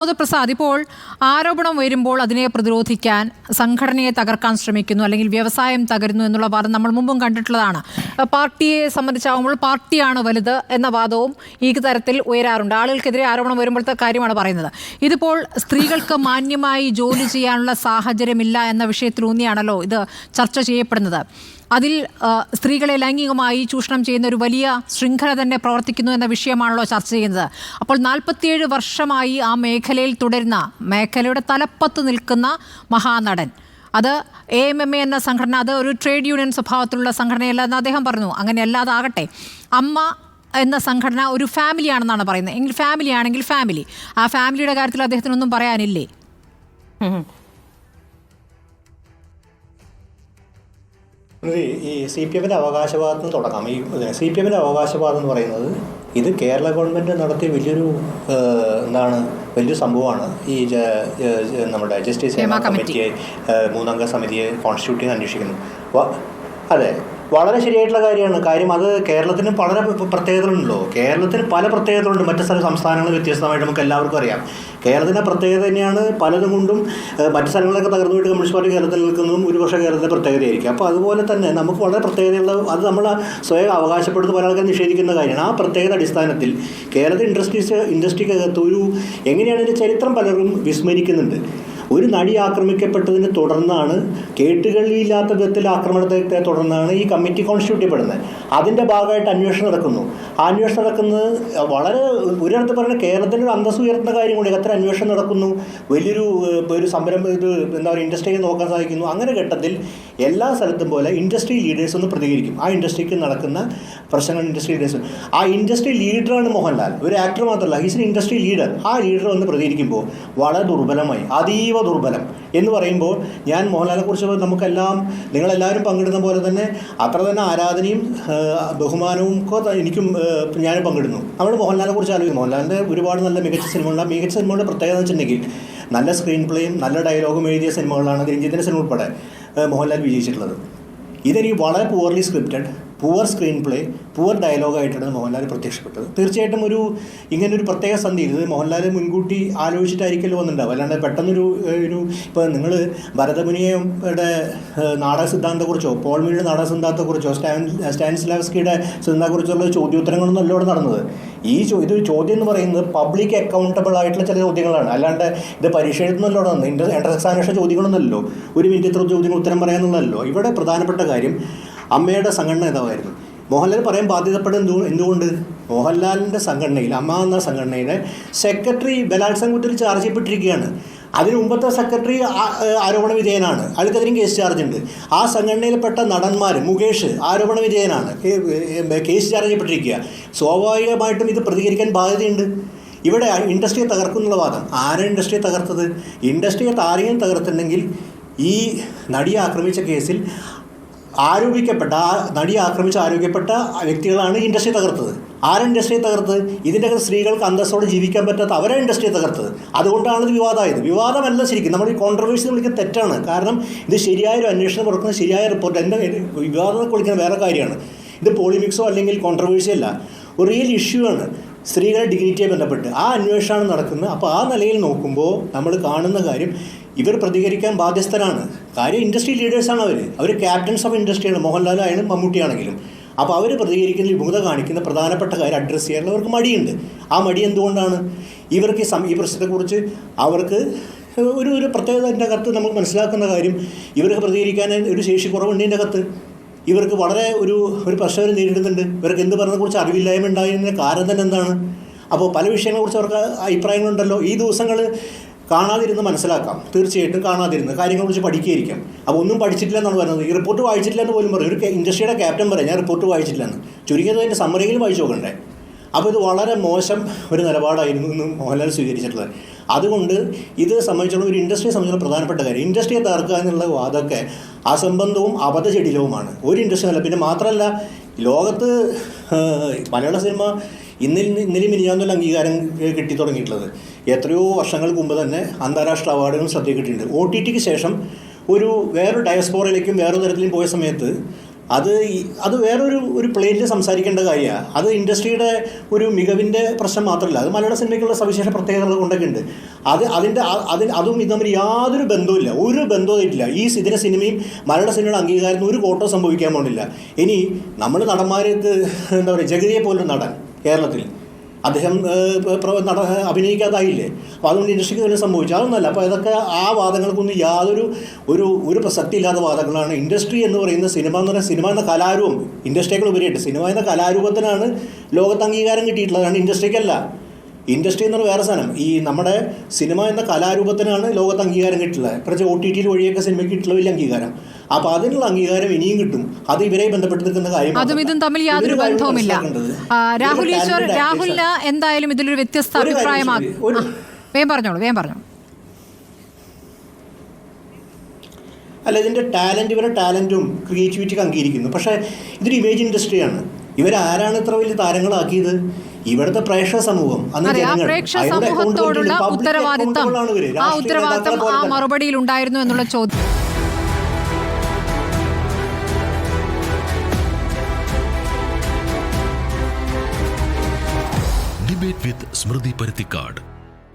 പ്രസാദ്, ഇപ്പോൾ ആരോപണം വരുമ്പോൾ അതിനെ പ്രതിരോധിക്കാൻ സംഘടനയെ തകർക്കാൻ ശ്രമിക്കുന്നു, അല്ലെങ്കിൽ വ്യവസായം തകരുന്നു എന്നുള്ള വാദം നമ്മൾ മുമ്പും കണ്ടിട്ടുള്ളതാണ്. പാർട്ടിയെ സംബന്ധിച്ചാകുമ്പോൾ പാർട്ടിയാണ് വലുത് എന്ന വാദവും ഈ തരത്തിൽ ഉയരാറുണ്ട്. ആളുകൾക്കെതിരെ ആരോപണം വരുമ്പോഴത്തെ കാര്യമാണ് പറയുന്നത്. ഇതിപ്പോൾ സ്ത്രീകൾക്ക് മാന്യമായി ജോലി ചെയ്യാനുള്ള സാഹചര്യമില്ല എന്ന വിഷയത്തിലൂന്നിയാണല്ലോ ഇത് ചർച്ച ചെയ്യപ്പെടുന്നത്. അതിൽ സ്ത്രീകളെ ലൈംഗികമായി ചൂഷണം ചെയ്യുന്ന ഒരു വലിയ ശൃംഖല തന്നെ പ്രവർത്തിക്കുന്നു എന്ന വിഷയമാണല്ലോ ചർച്ച ചെയ്യുന്നത്. അപ്പോൾ 47 വർഷമായി ആ മേഖലയിൽ തുടരുന്ന, മേഖലയുടെ തലപ്പത്ത് നിൽക്കുന്ന മഹാനടൻ, അത് AMMA എന്ന സംഘടന, അത് ഒരു ട്രേഡ് യൂണിയൻ സ്വഭാവത്തിലുള്ള സംഘടനയല്ല എന്ന് അദ്ദേഹം പറഞ്ഞു. അങ്ങനെയല്ലാതാകട്ടെ, അമ്മ എന്ന സംഘടന ഒരു ഫാമിലിയാണെന്നാണ് പറയുന്നത്. എങ്കിൽ ഫാമിലി ആണെങ്കിൽ ഫാമിലി, ആ ഫാമിലിയുടെ കാര്യത്തിൽ അദ്ദേഹത്തിനൊന്നും പറയാനില്ലേ? ഈ CPM-ൻ്റെ അവകാശവാദം തുടങ്ങാം. ഈ CPM-ൻ്റെ അവകാശവാദം എന്ന് പറയുന്നത് ഇത് കേരള ഗവൺമെൻറ് നടത്തിയ വലിയൊരു വലിയൊരു സംഭവമാണ്. ഈ നമ്മുടെ ജസ്റ്റിസ് ഹേമ കമ്മിറ്റിയെ, 3-അംഗ സമിതിയെ കോൺസ്റ്റിറ്റ്യൂട്ട് ചെയ്ത് അന്വേഷിക്കുന്നു. അതെ, വളരെ ശരിയായിട്ടുള്ള കാര്യം. അത് കേരളത്തിന് വളരെ പ്രത്യേകതകളുണ്ടല്ലോ. കേരളത്തിന് പല പ്രത്യേകതകളുണ്ട്. മറ്റ് സംസ്ഥാനങ്ങൾ വ്യത്യസ്തമായിട്ട് നമുക്ക് എല്ലാവർക്കും അറിയാം. കേരളത്തിൻ്റെ പ്രത്യേകത തന്നെയാണ് പലതും കൊണ്ടും മറ്റ് സ്ഥലങ്ങളൊക്കെ തകർന്നു പോയിട്ട് കമ്മ്യൂണിസ്റ്റ് പാർട്ടി കേരളത്തിൽ നിൽക്കുന്നതും ഒരുപക്ഷെ കേരളത്തിൻ്റെ പ്രത്യേകതയായിരിക്കും. അപ്പോൾ അതുപോലെ തന്നെ നമുക്ക് വളരെ പ്രത്യേകതയുള്ള, അത് നമ്മൾ സ്വയം അവകാശപ്പെടുന്ന പല ആൾക്കാർ നിഷേധിക്കുന്ന കാര്യമാണ്. ആ പ്രത്യേകത അടിസ്ഥാനത്തിൽ കേരളത്തിൽ ഇൻഡസ്ട്രിക്കകത്ത് എങ്ങനെയാണ് ഇതിൻ്റെ ചരിത്രം പലരും വിസ്മരിക്കുന്നുണ്ട്. ഒരു നടി ആക്രമിക്കപ്പെട്ടതിനെ തുടർന്നാണ്, കേട്ടുകളില്ലാത്ത വിധത്തിൽ ആക്രമണത്തെ തുടർന്നാണ് ഈ കമ്മിറ്റി കോൺസ്റ്റിറ്റ്യൂട്ട് ചെയ്യപ്പെടുന്നത്. അതിൻ്റെ ഭാഗമായിട്ട് അന്വേഷണം നടക്കുന്നു. ആ അന്വേഷണം നടക്കുന്നത് വളരെ ഒരിടത്ത് പറയുന്നത് കേരളത്തിൻ്റെ ഒരു അന്തസ്സ് ഉയർത്തുന്ന കാര്യം കൂടി. എത്ര അന്വേഷണം നടക്കുന്നു, വലിയൊരു സംരംഭം, ഇൻഡസ്ട്രിയെ നോക്കാൻ സാധിക്കുന്നു. അങ്ങനെ ഘട്ടത്തിൽ എല്ലാ സ്ഥലത്തും പോലെ ഇൻഡസ്ട്രി ലീഡേഴ്സ് ഒന്ന് പ്രതികരിക്കും. ആ ഇൻഡസ്ട്രിക്ക് നടക്കുന്ന പ്രശ്നങ്ങൾ ഇൻഡസ്ട്രി ലീഡേഴ്സ്, ആ ഇൻഡസ്ട്രി ലീഡറാണ് മോഹൻലാൽ, ഒരു ആക്ടർ മാത്രമല്ല, ഹീസ് എൻ ഇൻഡസ്ട്രി ലീഡർ. ആ ലീഡർ വന്ന് പ്രതികരിക്കുമ്പോൾ വളരെ ദുർബലമായി, അതീവ ദുർബലം എന്ന് പറയുമ്പോൾ, ഞാൻ മോഹൻലാലിനെ കുറിച്ച് നമുക്കെല്ലാം, നിങ്ങളെല്ലാവരും പങ്കിടുന്ന പോലെ തന്നെ അത്ര തന്നെ ആരാധനയും ബഹുമാനവും ഒക്കെ എനിക്കും ഞാനും പങ്കിടുന്നു. നമ്മൾ മോഹൻലാലിനെ കുറിച്ച് ആലോചിക്കും. മോഹൻലാലിൻ്റെ ഒരുപാട് നല്ല മികച്ച സിനിമകളുണ്ട്. ആ മികച്ച സിനിമകളുടെ പ്രത്യേകത എന്ന് വെച്ചിട്ടുണ്ടെങ്കിൽ നല്ല സ്ക്രീൻ പ്ലേയും നല്ല ഡയലോഗും എഴുതിയ സിനിമകളാണ് രഞ്ജിത്തിൻ്റെ സിനിമ ഉൾപ്പെടെ മോഹൻലാൽ വിജയിച്ചിട്ടുള്ളത്. ഇതെനിക്ക് വളരെ poorly scripted, poor screenplay, poor ഡയലോഗായിട്ടാണ് മോഹൻലാൽ പ്രത്യക്ഷപ്പെട്ടത്. തീർച്ചയായിട്ടും ഇങ്ങനൊരു പ്രത്യേക സന്ധി, ഇത് മോഹൻലാൽ മുൻകൂട്ടി ആലോചിച്ചിട്ടായിരിക്കല്ലോ വന്നിട്ടുണ്ടാവും. അല്ലാണ്ട് പെട്ടെന്നൊരു ഇപ്പോൾ നിങ്ങൾ ഭരതമുനിയുടെ നാടക സിദ്ധാന്തത്തെക്കുറിച്ചോ, പോൾ മീയുടെ നാടക സിദ്ധാന്തത്തെക്കുറിച്ചോ, സ്റ്റാനിസ്ലാവ്സ്കിയുടെ സിദ്ധാന്തത്തെക്കുറിച്ചുള്ള ചോദ്യോത്തരങ്ങളൊന്നും അല്ല ഇവിടെ നടന്നത്. ഇതൊരു ചോദ്യം എന്ന് പറയുന്നത് പബ്ലിക് അക്കൗണ്ടബിൾ ആയിട്ടുള്ള ചില ചോദ്യങ്ങളാണ്. അല്ലാണ്ട് ഇത് പരീക്ഷ എഴുതുന്നല്ലോ നടന്നത്, എൻട്രൻസ് എക്സാമിനേഷൻ ചോദ്യങ്ങളൊന്നുമല്ലോ, ഒരു മിനിറ്റ് ഇത്ര ചോദ്യങ്ങൾ ഉത്തരം പറയാമെന്നുള്ളതല്ലോ. ഇവിടെ പ്രധാനപ്പെട്ട കാര്യം അമ്മയുടെ സംഘടന നേതാവായിരുന്നു. മോഹൻലാൽ പറയാൻ ബാധ്യതപ്പെടുന്നത് എന്തുകൊണ്ട്? മോഹൻലാലിൻ്റെ സംഘടനയിൽ, അമ്മ എന്ന സംഘടനയുടെ സെക്രട്ടറി ബലാത്സംഗ കുറ്റത്തിൽ ചാർജ് ചെയ്യപ്പെട്ടിരിക്കുകയാണ്. അതിന് മുമ്പത്തെ സെക്രട്ടറി ആരോപണ വിധേയനാണ്, അയാൾക്കെതിരെയും കേസ് ചാർജ് ഉണ്ട്. ആ സംഘടനയിൽപ്പെട്ട നടന്മാർ, മുകേഷ് ആരോപണ വിധേയനാണ്, കേസ് ചാർജ് ചെയ്യപ്പെട്ടിരിക്കുക. സ്വാഭാവികമായിട്ടും ഇത് പ്രതികരിക്കാൻ ബാധ്യതയുണ്ട്. ഇവിടെ ഇൻഡസ്ട്രിയെ തകർക്കുന്നുള്ള വാദം, ആരാണ് ഇൻഡസ്ട്രിയെ തകർത്തത്? ഇൻഡസ്ട്രിയെ ആരെയും തകർത്തിട്ടുണ്ടെങ്കിൽ ഈ നടിയെ ആക്രമിച്ച കേസിൽ ആരോപിക്കപ്പെട്ട, ആ നടിയെ ആരോപിക്കപ്പെട്ട വ്യക്തികളാണ് ഇൻഡസ്ട്രി തകർത്തത്. ആരാണ് ഇൻഡസ്ട്രിയെ തകർത്തത്? ഇതിൻ്റെ സ്ത്രീകൾക്ക് അന്തസ്സോടെ ജീവിക്കാൻ പറ്റാത്ത അവരാണ് ഇൻഡസ്ട്രിയെ തകർത്തത്. അതുകൊണ്ടാണ് ഇത് വിവാദമായത്. വിവാദമല്ല ശരിക്കും, നമ്മൾ ഈ കോൺട്രവേഴ്സി വിളിക്കുന്നത് തെറ്റാണ്. കാരണം ഇത് ശരിയായൊരു അന്വേഷണം പുറക്കുന്ന ശരിയായ റിപ്പോർട്ട്, എൻ്റെ വിവാദം വിളിക്കുന്ന വേറെ കാര്യമാണ്. ഇത് പോളിമിക്സോ അല്ലെങ്കിൽ കോൺട്രവേഴ്സി അല്ല, ഒരു റിയൽ ഇഷ്യൂ ആണ്. സ്ത്രീകളുടെ ഡിഗ്നിറ്റിയെ ബന്ധപ്പെട്ട് ആ അന്വേഷണമാണ് നടക്കുന്നത്. അപ്പോൾ ആ നിലയിൽ നോക്കുമ്പോൾ നമ്മൾ കാണുന്ന കാര്യം, ഇവർ പ്രതികരിക്കാൻ ബാധ്യസ്ഥരാണ്. കാര്യം ഇൻഡസ്ട്രി ലീഡേഴ്സാണ് അവർ ക്യാപ്റ്റൻസ് ഓഫ് ഇൻഡസ്ട്രിയാണ്, മോഹൻലാലായാലും മമ്മൂട്ടിയാണെങ്കിലും. അപ്പോൾ അവർ പ്രതികരിക്കുന്ന, വിമുഖത കാണിക്കുന്ന പ്രധാനപ്പെട്ട കാര്യം അഡ്രസ്സ് ചെയ്യാൻ അവർക്ക് മടിയുണ്ട്. ആ മടി എന്തുകൊണ്ടാണ്? ഇവർക്ക് ഈ പ്രശ്നത്തെക്കുറിച്ച് അവർക്ക് ഒരു പ്രത്യേകത എൻ്റെ അകത്ത് നമുക്ക് മനസ്സിലാക്കുന്ന കാര്യം, ഇവർക്ക് പ്രതികരിക്കാൻ ഒരു ശേഷി കുറവുണ്ട്. എൻ്റെ അകത്ത് ഇവർക്ക് വളരെ ഒരു പ്രശ്നം നേരിടുന്നുണ്ട്. ഇവർക്ക് എന്ത് പറഞ്ഞതിനെക്കുറിച്ച് അറിവില്ലായ്മ ഉണ്ടായതിൻ്റെ കാരണം തന്നെ എന്താണ്? അപ്പോൾ പല വിഷയങ്ങളെക്കുറിച്ച് അവർക്ക് അഭിപ്രായങ്ങളുണ്ടല്ലോ. ഈ ദിവസങ്ങൾ കാണാതിരുന്ന് മനസ്സിലാക്കാം, തീർച്ചയായിട്ടും കാണാതിരുന്ന് കാര്യങ്ങളെക്കുറിച്ച് പഠിക്കുകയായിരിക്കാം. അപ്പോൾ ഒന്നും പഠിച്ചിട്ടില്ല എന്നാണ് പറയുന്നത്. ഈ റിപ്പോർട്ട് വായിച്ചിട്ടില്ല എന്ന് പോലും പറയും. ഒരു ഇൻഡസ്ട്രിയുടെ ക്യാപ്റ്റൻ പറയാം ഞാൻ റിപ്പോർട്ട് വായിച്ചിട്ടില്ലെന്ന്. ചുരുങ്ങിയത് അതിൻ്റെ സമ്മറിയെങ്കിലും വായിച്ചു നോക്കണ്ടേ? അപ്പോൾ ഇത് വളരെ മോശം ഒരു നിലപാടായിരുന്നു എന്ന് മോഹൻലാൽ സ്വീകരിച്ചിട്ടുള്ളത്. അതുകൊണ്ട് ഇത് സംബന്ധിച്ചുള്ള ഒരു ഇൻഡസ്ട്രിയെ സംബന്ധിച്ചുള്ള പ്രധാനപ്പെട്ട കാര്യം, ഇൻഡസ്ട്രിയെ തകർക്കുക എന്നുള്ള വാദമൊക്കെ അസംബന്ധവും അബദ്ധജടിലവുമാണ്. ഒരു ഇൻഡസ്ട്രി അല്ല. പിന്നെ മാത്രമല്ല, ലോകത്ത് മലയാള സിനിമ ഇന്നലെയും മിനിഞ്ഞാന്നുള്ള അംഗീകാരം കിട്ടി തുടങ്ങിയിട്ടുള്ളത് എത്രയോ വർഷങ്ങൾക്ക് മുമ്പ് തന്നെ അന്താരാഷ്ട്ര അവാർഡുകളും ശ്രദ്ധ കിട്ടിയിട്ടുണ്ട്. OTTക്ക് ശേഷം വേറൊരു ഡയസ്പോറയിലേക്കും വേറൊരു തരത്തിലും പോയ സമയത്ത് അത് വേറൊരു പ്ലേറ്റിൽ സംസാരിക്കേണ്ട കാര്യമാണ്. അത് ഇൻഡസ്ട്രിയുടെ ഒരു മികവിൻ്റെ പ്രശ്നം മാത്രമല്ല, അത് മലയാള സിനിമയ്ക്കുള്ള സവിശേഷ പ്രത്യേകതകൾ കൊണ്ടൊക്കെ ഉണ്ട്. അതും ഇത് തമ്മിൽ യാതൊരു ബന്ധവുമില്ല, ഒരു ബന്ധവും ഇല്ല. ഇതിനെ സിനിമയും മലയാള സിനിമയുടെ അംഗീകാരത്തിന് ഒരു കോട്ടോ സംഭവിക്കാൻ പോകുന്നില്ല. ഇനി നമ്മൾ നടന്മാർക്ക് എന്താ പറയുക, ജഗതിയെ പോലൊരു നടൻ കേരളത്തിൽ അദ്ദേഹം അഭിനയിക്കാതായില്ലേ, അപ്പോൾ അതുകൊണ്ട് ഇൻഡസ്ട്രിക്ക് തന്നെ സംഭവിച്ചു. അതൊന്നുമല്ല. അപ്പോൾ ഇതൊക്കെ ആ വാദങ്ങൾക്കൊന്നും യാതൊരു ഒരു പ്രസക്തിയില്ലാത്ത വാദങ്ങളാണ്. ഇൻഡസ്ട്രി എന്ന് പറയുന്ന സിനിമ എന്ന കലാരൂപം, ഇൻഡസ്ട്രിയേക്കാൾ ഉപരിയായിട്ട് സിനിമ എന്ന കലാരൂപത്തിനാണ് ലോകത്ത് അംഗീകാരം കിട്ടിയിട്ടുള്ളതാണ്, ഇൻഡസ്ട്രിക്കല്ല. ഇൻഡസ്ട്രി എന്ന് പറഞ്ഞ വേറെ സാധനം. ഈ നമ്മുടെ സിനിമ എന്ന കലാരൂപത്തിനാണ് ലോകത്ത് അംഗീകാരം കിട്ടിയിട്ടുള്ളത്. പ്രത്യേകിച്ച് OTT വഴിയൊക്കെ സിനിമയ്ക്ക് കിട്ടുള്ള വലിയ അംഗീകാരം. അപ്പോൾ അതിനുള്ള അംഗീകാരം ഇനിയും കിട്ടും. അത് ഇവരെ ബന്ധപ്പെട്ട് നിൽക്കുന്ന കാര്യം. അതും ഇതും തമ്മിൽ യാതൊരു ബന്ധവുമില്ല. രാഹുലിന് എന്തായാലും ഇതിലൊരു വ്യത്യസ്ത അഭിപ്രായമാകും. വേഗം പറഞ്ഞോളൂ. അല്ല, ഇതിൻ്റെ ഇവരുടെ ടാലൻറ്റും ക്രിയേറ്റിവിറ്റിയൊക്കെ അംഗീകരിക്കുന്നു. പക്ഷേ ഇതൊരു ഇമേജ് ഇൻഡസ്ട്രിയാണ്. ഇവരാരാണ് ഇത്ര വലിയ താരങ്ങളാക്കിയത്? ഇവിടുത്തെ പ്രേക്ഷക സമൂഹം. പ്രേക്ഷക സമൂഹത്തോടുള്ള ഉത്തരവാദിത്തം ആ മറുപടിയിൽ ഉണ്ടായിരുന്നു എന്നുള്ള ചോദ്യം. ഡിബേറ്റ് വിത്ത് സ്മൃതി പരുത്തിക്കാട്.